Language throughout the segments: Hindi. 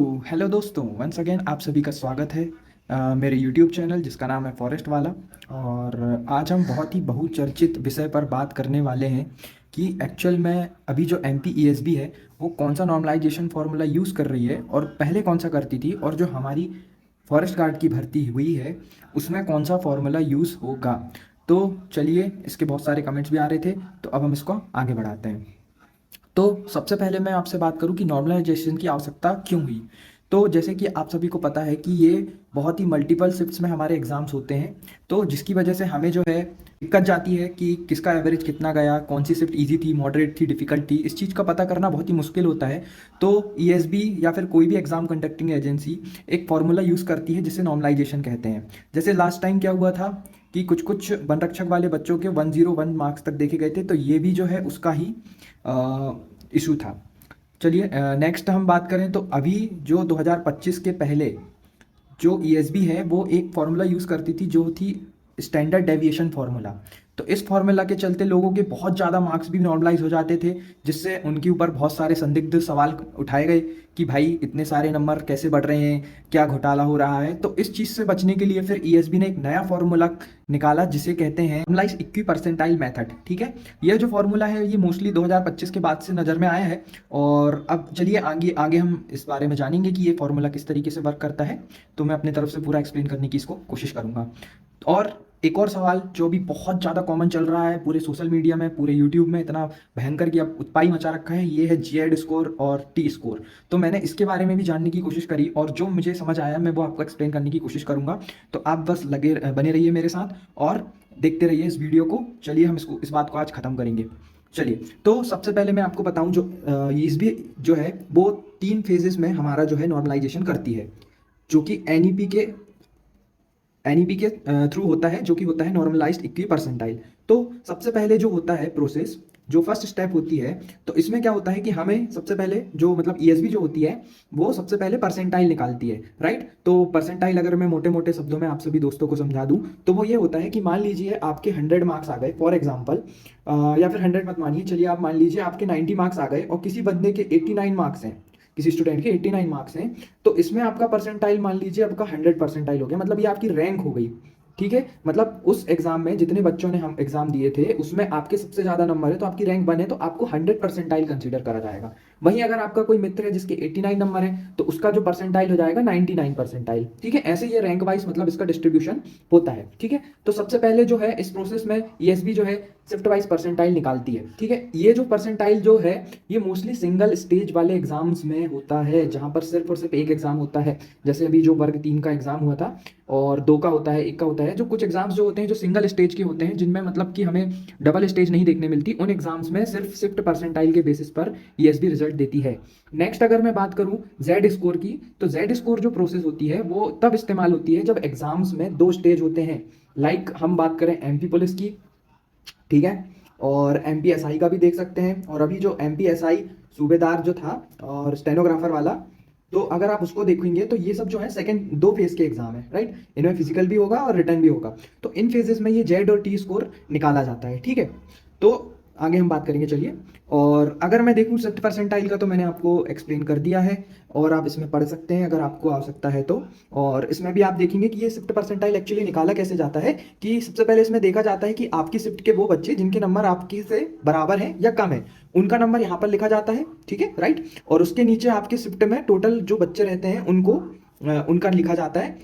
तो हेलो दोस्तों, वंस अगेन आप सभी का स्वागत है मेरे यूट्यूब चैनल जिसका नाम है फॉरेस्ट वाला। और आज हम बहुत ही बहुचर्चित विषय पर बात करने वाले हैं कि एक्चुअल में अभी जो M P E S B है वो कौन सा नॉर्मलाइजेशन फार्मूला यूज़ कर रही है और पहले कौन सा करती थी, और जो हमारी फॉरेस्ट गार्ड की भर्ती हुई है उसमें कौन सा फार्मूला यूज़ होगा। तो चलिए, इसके बहुत सारे कमेंट्स भी आ रहे थे, तो अब हम इसको आगे बढ़ाते हैं। तो सबसे पहले मैं आपसे बात करूं कि नॉर्मलाइजेशन की आवश्यकता क्यों हुई। तो जैसे कि आप सभी को पता है कि ये बहुत ही मल्टीपल शिफ्ट्स में हमारे एग्जाम्स होते हैं, तो जिसकी वजह से हमें जो है दिक्कत जाती है कि किसका एवरेज कितना गया, कौन सी शिफ्ट इजी थी, मॉडरेट थी, डिफिकल्ट थी, इस चीज़ का पता करना बहुत ही मुश्किल होता है। तो ईएसबी या फिर कोई भी एग्जाम कंडक्टिंग एजेंसी एक फॉर्मूला यूज़ करती है जिसे नॉर्मलाइजेशन कहते हैं। जैसे लास्ट टाइम क्या हुआ था कि कुछ कुछ वन रक्षक वाले बच्चों के 101 मार्क्स तक देखे गए थे, तो ये भी जो है उसका ही इशू था। चलिए, नेक्स्ट हम बात करें तो अभी जो 2025 के पहले जो ईएसबी है वो एक फार्मूला यूज़ करती थी जो थी स्टैंडर्ड डेविएशन फार्मूला। तो इस फार्मूला के चलते लोगों के बहुत ज़्यादा मार्क्स भी नॉर्मलाइज हो जाते थे, जिससे उनके ऊपर बहुत सारे संदिग्ध सवाल उठाए गए कि भाई इतने सारे नंबर कैसे बढ़ रहे हैं, क्या घोटाला हो रहा है। तो इस चीज़ से बचने के लिए फिर ईएसबी ने एक नया फार्मूला निकाला जिसे कहते हैं नॉर्मलाइज इक्वी परसेंटाइल मेथड। ठीक है, यह जो फार्मूला है ये मोस्टली 2025 के बाद से नज़र में आया है। और अब चलिए आगे आगे हम इस बारे में जानेंगे कि ये फार्मूला किस तरीके से वर्क करता है। तो मैं अपनी तरफ से पूरा एक्सप्लेन करने की इसको कोशिश करूंगा। और एक और सवाल जो भी बहुत ज़्यादा कॉमन चल रहा है पूरे सोशल मीडिया में, पूरे यूट्यूब में इतना भयंकर कि अब उत्पाई मचा रखा है, ये है जेड स्कोर और टी स्कोर। तो मैंने इसके बारे में भी जानने की कोशिश करी और जो मुझे समझ आया मैं वो आपको एक्सप्लेन करने की कोशिश करूंगा। तो आप बस लगे बने रहिए मेरे साथ और देखते रहिए इस वीडियो को। चलिए हम इसको इस बात को आज ख़त्म करेंगे। चलिए, तो सबसे पहले मैं आपको बताऊं जो इस भी जो है वो 3 फेजेस में हमारा जो है नॉर्मलाइजेशन करती है, जो कि एनईपी के थ्रू होता है, जो कि होता है नॉर्मलाइज्ड इक्वी परसेंटाइल। तो सबसे पहले जो होता है प्रोसेस, जो फर्स्ट स्टेप होती है, तो इसमें क्या होता है कि हमें सबसे पहले जो मतलब ईएसबी जो होती है वो सबसे पहले परसेंटाइल निकालती है, राइट। तो परसेंटाइल अगर मैं मोटे मोटे शब्दों में आप सभी दोस्तों को समझा दूं तो वो ये होता है कि मान लीजिए आपके 100 मार्क्स आ गए फॉर एग्जाम्पल, या फिर 100 मत मानिए, चलिए आप मान लीजिए आपके 90 मार्क्स आ गए और किसी बंदे के 89 मार्क्स हैं, किसी स्टूडेंट के 89 मार्क्स हैं, तो इसमें आपका परसेंटाइल मान लीजिए आपका 100 परसेंटाइल हो गया, मतलब ये आपकी रैंक हो गई। ठीक है, मतलब उस एग्जाम में जितने बच्चों ने हम एग्जाम दिए थे उसमें आपके सबसे ज्यादा नंबर है तो आपकी रैंक 1 है, तो आपको 100 परसेंटाइल कंसीडर करा जाएगा। वहीं अगर आपका कोई मित्र है जिसके 89 नंबर है तो उसका जो परसेंटाइल हो जाएगा 99 परसेंटाइल। ठीक है, ऐसे ये रैंक वाइज मतलब इसका डिस्ट्रीब्यूशन होता है। ठीक है, तो सबसे पहले जो है इस प्रोसेस में ईएसबी जो है शिफ्ट वाइज परसेंटाइल निकालती है। ठीक है, ये जो परसेंटाइल जो है ये मोस्टली सिंगल स्टेज वाले एग्जाम्स में होता है जहां पर सिर्फ और सिर्फ एक एग्जाम होता है। जैसे अभी जो वर्ग 3 का एग्जाम हुआ था और 2 का होता है, 1 का होता है। जो कुछ एग्जाम्स जो होते हैं जो सिंगल स्टेज के होते हैं जिनमें मतलब कि हमें डबल स्टेज नहीं देखने मिलती, उन एग्जाम्स में सिर्फ शिफ्ट परसेंटाइल के बेसिस पर ईएसबी रिजल्ट देती है। नेक्स्ट अगर मैं बात करूं जेड स्कोर की, तो जेड स्कोर जो प्रोसेस होती है वो तब इस्तेमाल होती है जब एग्जाम्स में 2 स्टेज होते हैं। लाइक हम बात करें एमपी पुलिस की, ठीक है, और एमपीएसआई का भी देख सकते हैं। और अभी जो एमपीएसआई सूबेदार जो था और स्टेनोग्राफर वाला, तो अगर आप उसको देखेंगे तो ये सब जो है सेकंड 2 फेज के एग्जाम है, राइट। इनमें फिजिकल भी होगा और रिटर्न भी होगा। तो इन फेजेस में ये जेड और टी स्कोर निकाला जाता है। ठीक है, तो आगे हम बात करेंगे, चलिए। और अगर मैं देखूं 70 परसेंटाइल का, तो मैंने आपको एक्सप्लेन कर दिया है और आप इसमें पढ़ सकते हैं अगर आपको आवश्यकता है तो। और इसमें भी आप देखेंगे कि ये 70 परसेंटाइल एक्चुअली निकाला कैसे जाता है कि सबसे पहले इसमें देखा जाता है कि आपकी शिफ्ट के वो बच्चे जिनके नंबर आपकी से बराबर हैं या कम है, उनका नंबर यहाँ पर लिखा जाता है। ठीक है, राइट। और उसके नीचे आपके शिफ्ट में टोटल जो बच्चे रहते हैं उनको उनका लिखा जाता है,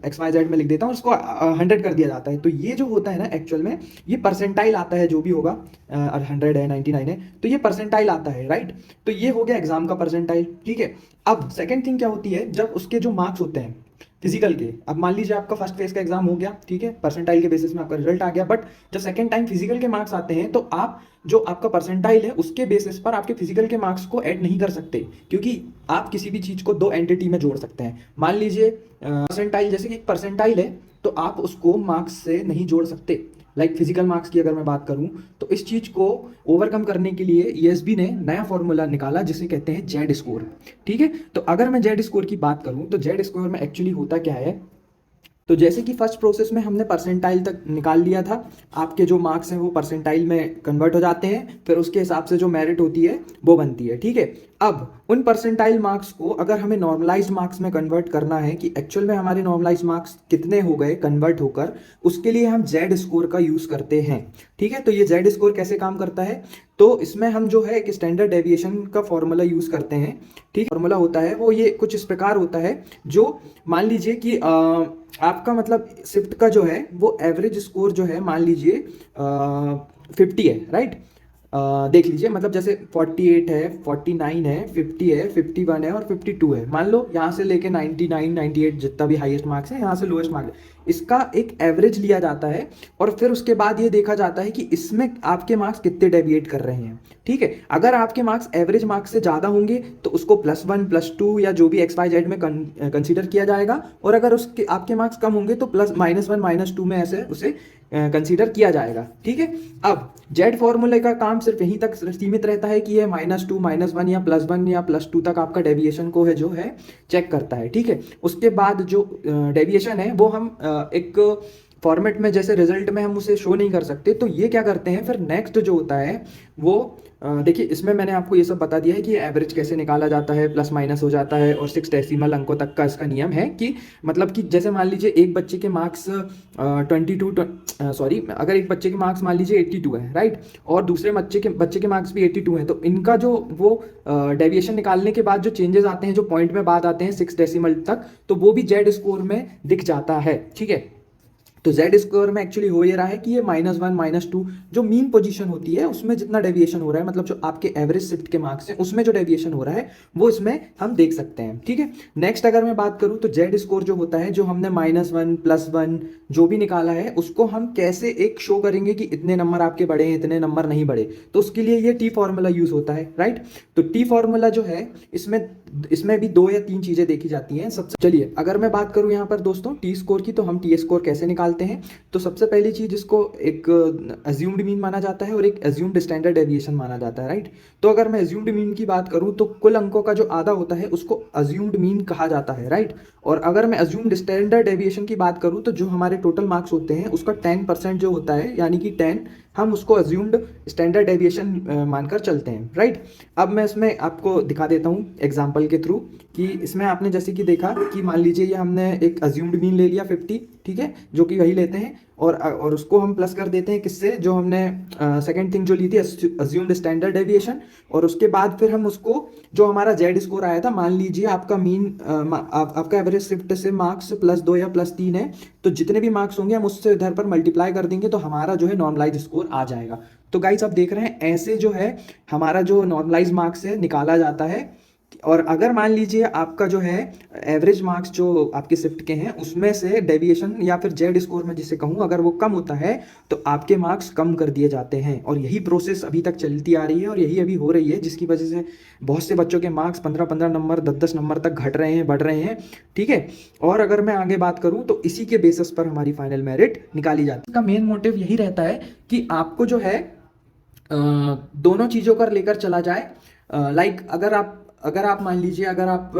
XYZ में लिख देता हूँ, उसको 100 कर दिया जाता है। तो ये जो होता है ना एक्चुअल में ये परसेंटाइल आता है, जो भी होगा 100 है 99 है तो ये परसेंटाइल आता है, राइट। तो ये हो गया एग्जाम का परसेंटाइल। ठीक है, अब सेकंड थिंग क्या होती है, जब उसके जो मार्क्स होते हैं फिजिकल के, अब मान लीजिए आपका फर्स्ट फेज का एग्जाम हो गया, ठीक है, परसेंटाइल के बेसिस में आपका रिजल्ट आ गया, बट जब सेकंड टाइम फिजिकल के मार्क्स आते हैं तो आप जो आपका परसेंटाइल है उसके बेसिस पर आपके फिजिकल के मार्क्स को ऐड नहीं कर सकते, क्योंकि आप किसी भी चीज को 2 एंटिटी में जोड़ सकते हैं। मान लीजिए परसेंटाइल, जैसे कि एक परसेंटाइल है तो आप उसको मार्क्स से नहीं जोड़ सकते। लाइक फिजिकल मार्क्स की अगर मैं बात करूं तो इस चीज को ओवरकम करने के लिए ईएसबी ने नया फॉर्मूला निकाला जिसे कहते हैं जेड स्कोर। ठीक है, तो अगर मैं जेड स्कोर की बात करूं तो जेड स्कोर में एक्चुअली होता क्या है, तो जैसे कि फर्स्ट प्रोसेस में हमने परसेंटाइल तक निकाल लिया था, आपके जो मार्क्स हैं वो परसेंटाइल में कन्वर्ट हो जाते हैं, फिर उसके हिसाब से जो मेरिट होती है वो बनती है, ठीक है। अब उन परसेंटाइल मार्क्स को अगर हमें नॉर्मलाइज मार्क्स में कन्वर्ट करना है कि एक्चुअल में हमारे नॉर्मलाइज मार्क्स कितने हो गए कन्वर्ट होकर, उसके लिए हम जेड स्कोर का यूज़ करते हैं, ठीक है। तो ये जेड स्कोर कैसे काम करता है, तो इसमें हम जो है एक स्टैंडर्ड डेविएशन का फॉर्मूला यूज़ करते हैं, ठीक। फॉर्मूला होता है वो ये कुछ इस प्रकार होता है, जो मान लीजिए कि आपका मतलब शिफ्ट का जो है वो एवरेज स्कोर जो है मान लीजिए 50 है, राइट। देख लीजिए, मतलब जैसे 48 है, 49 है, 50 है, 51 है और 52 है, मान लो यहाँ से लेके 99, 98 जितना भी हाईएस्ट मार्क्स है, यहाँ से लोएस्ट मार्क्स, इसका एक एवरेज लिया जाता है और फिर उसके बाद ये देखा जाता है कि इसमें आपके मार्क्स कितने डेविएट कर रहे हैं, ठीक है। अगर आपके मार्क्स एवरेज मार्क्स से ज़्यादा होंगे तो उसको +1, +2 या जो भी XYZ में कंसीडर किया जाएगा, और अगर उसके आपके मार्क्स कम होंगे तो +, -1, -2 में ऐसे उसे कंसीडर किया जाएगा, ठीक है। अब जेड फॉर्मूले का काम सिर्फ यहीं तक सीमित रहता है कि ये -2, -1 या +1 या +2 तक आपका डेविएशन को है जो है चेक करता है, ठीक है। उसके बाद जो डेविएशन है वो हम एक फॉर्मेट में, जैसे रिजल्ट में हम उसे शो नहीं कर सकते, तो ये क्या करते हैं फिर नेक्स्ट जो होता है वो देखिए, इसमें मैंने आपको ये सब बता दिया है कि एवरेज कैसे निकाला जाता है, प्लस माइनस हो जाता है, और 6 डेसिमल अंकों तक का इसका नियम है कि मतलब कि जैसे मान लीजिए एक बच्चे के मार्क्स 22 सॉरी, अगर एक बच्चे के मार्क्स मान लीजिए 82 है, राइट, और दूसरे बच्चे के मार्क्स भी 82 हैं, तो इनका जो वो डेविएशन निकालने के बाद जो चेंजेस आते हैं, जो पॉइंट में बाद आते हैं 6 डेसिमल तक, तो वो भी जेड स्कोर में दिख जाता है, ठीक है। तो जेड स्क्वायर में एक्चुअली हो ये रहा है कि ये -1, -2 जो मीन पोजीशन होती है उसमें जितना डेविएशन हो रहा है, मतलब जो आपके एवरेज शिफ्ट के मार्क्स हैं उसमें जो डेविएशन हो रहा है वो इसमें हम देख सकते हैं, ठीक है। नेक्स्ट अगर मैं बात करूं तो जेड स्कोर जो होता है, जो हमने -1, +1 जो भी निकाला है, उसको हम कैसे एक शो करेंगे कि इतने नंबर आपके बढ़े हैं, इतने नंबर नहीं बढ़े, तो उसके लिए ये टी फॉर्मूला यूज होता है, राइट। तो टी फॉर्मूला जो है इसमें भी 2 या 3 चीजें देखी जाती हैं। सबसे चलिए अगर मैं बात करूं यहाँ पर दोस्तों टी स्कोर की, तो हम टी स्कोर कैसे निकालते हैं। तो सबसे पहली चीज, इसको एक अज्यूम्ड मीन माना जाता है और एक अज्यूम्ड स्टैंडर्ड डेविएशन माना जाता है, राइट। तो अगर मैं अज्यूम्ड मीन की बात करूं तो कुल अंकों का जो आधा होता है उसको अज्यूम्ड मीन कहा जाता है, राइट। और अगर मैं अज्यूम्ड स्टैंडर्ड डेविएशन की बात करूं तो जो हमारे टोटल मार्क्स होते हैं उसका 10% जो होता है, यानी कि 10, हम उसको अज्यूम्ड स्टैंडर्ड डेविएशन मानकर चलते हैं, राइट। अब मैं इसमें आपको दिखा देता हूँ एग्जांपल के थ्रू कि इसमें आपने जैसे कि देखा कि मान लीजिए ये हमने एक अज्यूम्ड मीन ले लिया 50, ठीक है, जो कि वही लेते हैं, और उसको हम प्लस कर देते हैं किससे, जो हमने सेकंड थिंग जो ली थी अज्यूम्ड स्टैंडर्ड डेविएशन, और उसके बाद फिर हम उसको जो हमारा जेड स्कोर आया था, मान लीजिए आपका मीन आपका एवरेज शिफ्ट से मार्क्स +2 या +3 है, तो जितने भी मार्क्स होंगे हम उससे इधर पर मल्टीप्लाई कर देंगे तो हमारा जो है नॉर्मलाइज स्कोर आ जाएगा। तो गाइस आप देख रहे हैं ऐसे जो है हमारा जो नॉर्मलाइज मार्क्स है निकाला जाता है। और अगर मान लीजिए आपका जो है एवरेज मार्क्स जो आपके शिफ्ट के हैं उसमें से डेविएशन या फिर जेड स्कोर में जिसे कहूँ, अगर वो कम होता है तो आपके मार्क्स कम कर दिए जाते हैं, और यही प्रोसेस अभी तक चलती आ रही है और यही अभी हो रही है, जिसकी वजह से बहुत से बच्चों के मार्क्स 15-15 नंबर 10-10 नंबर तक घट रहे हैं, बढ़ रहे हैं, ठीक है। और अगर मैं आगे बात करूँ तो इसी के बेसिस पर हमारी फाइनल मेरिट निकाली जाती है। इसका मेन मोटिव यही रहता है कि आपको जो है दोनों चीज़ों को लेकर चला जाए। लाइक अगर आप मान लीजिए, अगर आप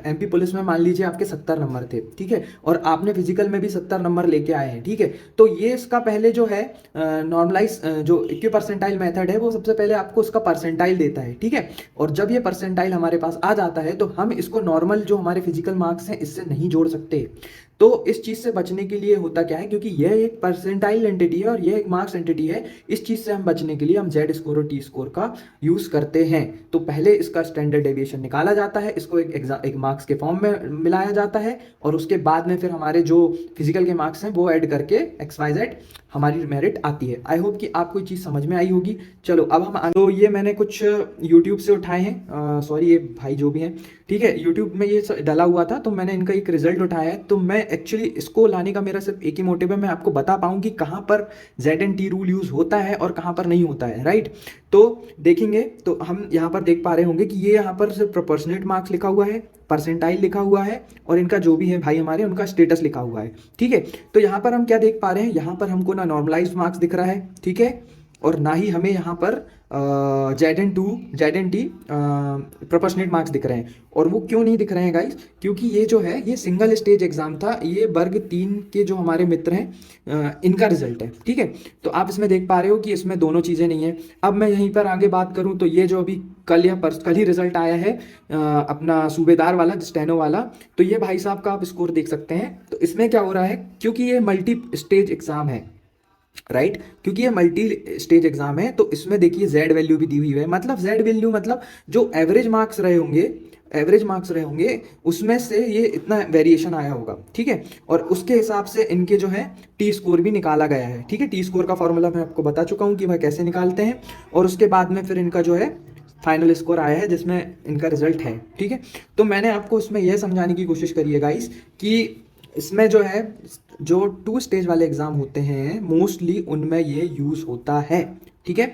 एमपी पुलिस में मान लीजिए आपके 70 नंबर थे, ठीक है, और आपने फिजिकल में भी 70 नंबर लेके आए हैं, ठीक है, तो ये इसका पहले जो है नॉर्मलाइज जो इक्वी परसेंटाइल मेथड है वो सबसे पहले आपको उसका परसेंटाइल देता है, ठीक है। और जब ये परसेंटाइल हमारे पास आ जाता है तो हम इसको नॉर्मल जो हमारे फिजिकल मार्क्स हैं इससे नहीं जोड़ सकते। तो इस चीज़ से बचने के लिए होता क्या है, क्योंकि यह एक परसेंटाइल एंटिटी है और यह एक मार्क्स एंटिटी है, इस चीज़ से हम बचने के लिए हम जेड स्कोर और टी स्कोर का यूज़ करते हैं। तो पहले इसका स्टैंडर्ड डेविएशन निकाला जाता है, इसको एक मार्क्स के फॉर्म में मिलाया जाता है, और उसके बाद में फिर हमारे जो फिजिकल के मार्क्स हैं वो ऐड करके XYZ हमारी मेरिट आती है। आई होप कि आपको ये चीज़ समझ में आई होगी। चलो अब हम, तो ये मैंने कुछ यूट्यूब से उठाए हैं, सॉरी ये भाई जो भी हैं, ठीक है, यूट्यूब में ये डाला हुआ था तो मैंने इनका एक रिजल्ट उठाया है। तो मैं एक्चुअली इसको लाने का मेरा सिर्फ एक ही मोटिव है, मैं आपको बता पाऊँ कि कहाँ पर ZNT रूल यूज़ होता है और कहाँ पर नहीं होता है, राइट। तो देखेंगे तो हम यहाँ पर देख पा रहे होंगे कि ये यहाँ पर सिर्फ प्रोपोर्शनेट मार्क्स लिखा हुआ है, परसेंटाइल लिखा हुआ है, और इनका जो भी है भाई हमारे उनका स्टेटस लिखा हुआ है, ठीक है। तो यहाँ पर हम क्या देख पा रहे हैं, यहाँ पर हमको ना नॉर्मलाइज्ड मार्क्स दिख रहा है, ठीक है, और ना ही हमें यहाँ पर Z N T proportionate marks दिख रहे हैं। और वो क्यों नहीं दिख रहे हैं गाइस? क्योंकि ये जो है ये सिंगल स्टेज एग्जाम था, ये वर्ग 3 के जो हमारे मित्र हैं इनका रिजल्ट है, ठीक है। तो आप इसमें देख पा रहे हो कि इसमें दोनों चीज़ें नहीं है। अब मैं यहीं पर आगे बात करूं तो ये जो अभी कल ही रिजल्ट आया है अपना सूबेदार वाला, स्टेनो वाला, तो ये भाई साहब का आप स्कोर देख सकते हैं। तो इसमें क्या हो रहा है, क्योंकि ये मल्टी स्टेज एग्जाम है, राइट क्योंकि ये मल्टी स्टेज एग्जाम है, तो इसमें देखिए जेड वैल्यू भी दी हुई है। मतलब जेड वैल्यू मतलब जो एवरेज मार्क्स रहे होंगे उसमें से ये इतना वेरिएशन आया होगा, ठीक है। और उसके हिसाब से इनके जो है टी स्कोर भी निकाला गया है, ठीक है। टी स्कोर का फॉर्मूला मैं आपको बता चुका हूँ कि वह कैसे निकालते हैं, और उसके बाद में फिर इनका जो है फाइनल स्कोर आया है जिसमें इनका रिजल्ट है, ठीक है। तो मैंने आपको इसमें यह समझाने की कोशिश करी है गाइस कि इसमें जो है जो 2 स्टेज वाले एग्जाम होते हैं मोस्टली उनमें ये यूज होता है, ठीक है।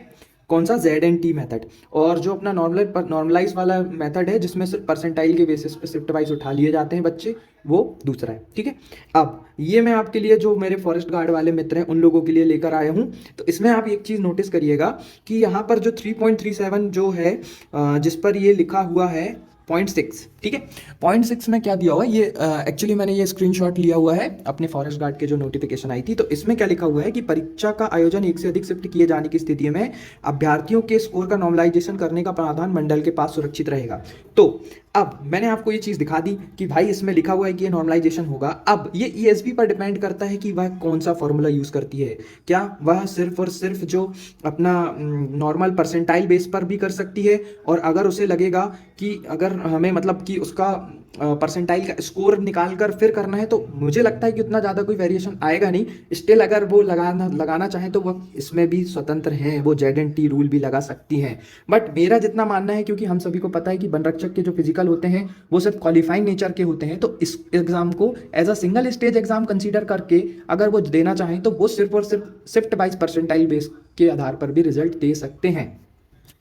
कौन सा? ZNT method. और जो अपना नॉर्मलाइज वाला मेथड है जिसमें सिर्फ परसेंटाइल के बेसिस पे शिफ्ट वाइज उठा लिए जाते हैं बच्चे, वो दूसरा है, ठीक है। अब ये मैं आपके लिए जो मेरे फॉरेस्ट गार्ड वाले मित्र हैं उन लोगों के लिए लेकर आया हूँ। तो इसमें आप एक चीज़ नोटिस करिएगा कि यहाँ पर जो 3.37 जो है जिस पर ये लिखा हुआ है 0.6, ठीक है। 0.6 में क्या दिया हुआ है ये, एक्चुअली मैंने ये स्क्रीनशॉट लिया हुआ है अपने फॉरेस्ट गार्ड के जो नोटिफिकेशन आई थी। तो इसमें क्या लिखा हुआ है कि परीक्षा का आयोजन एक से अधिक शिफ्ट किए जाने की स्थिति में अभ्यर्थियों के स्कोर का नॉर्मलाइजेशन करने का प्रावधान मंडल के पास सुरक्षित रहेगा। तो अब मैंने आपको ये चीज़ दिखा दी कि भाई इसमें लिखा हुआ है कि ये नॉर्मलाइजेशन होगा। अब ये ESB पर डिपेंड करता है कि वह कौन सा फॉर्मूला यूज़ करती है। क्या वह सिर्फ और सिर्फ जो अपना नॉर्मल परसेंटाइल बेस पर भी कर सकती है, और अगर उसे लगेगा कि अगर हमें मतलब कि उसका परसेंटाइल का स्कोर निकाल कर फिर करना है, तो मुझे लगता है कि उतना ज़्यादा कोई वेरिएशन आएगा नहीं। स्टिल अगर वो लगाना चाहें तो वो इसमें भी स्वतंत्र हैं, वो ZNT रूल भी लगा सकती हैं। बट मेरा जितना मानना है, क्योंकि हम सभी को पता है कि वन रक्षक के जो फिजिकल होते हैं वो सिर्फ क्वालिफाइंग नेचर के होते हैं, तो इस एग्जाम को as a single stage exam consider करके अगर वो देना चाहें तो वो सिर्फ और सिर्फ शिफ्ट वाइज परसेंटाइल बेस के आधार पर भी रिजल्ट दे सकते हैं,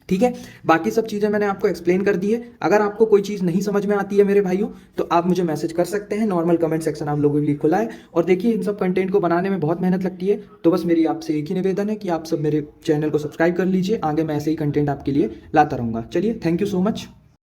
ठीक है। बाकी सब चीज़ें मैंने आपको एक्सप्लेन कर दी है। अगर आपको कोई चीज़ नहीं समझ में आती है मेरे भाइयों, तो आप मुझे मैसेज कर सकते हैं। नॉर्मल कमेंट सेक्शन आप लोगों के लिए खुला है। और देखिए इन सब कंटेंट को बनाने में बहुत मेहनत लगती है, तो बस मेरी आपसे एक ही निवेदन है कि आप सब मेरे चैनल को सब्सक्राइब कर लीजिए। आगे मैं ऐसे ही कंटेंट आपके लिए लाता रहूँगा। चलिए, थैंक यू सो मच।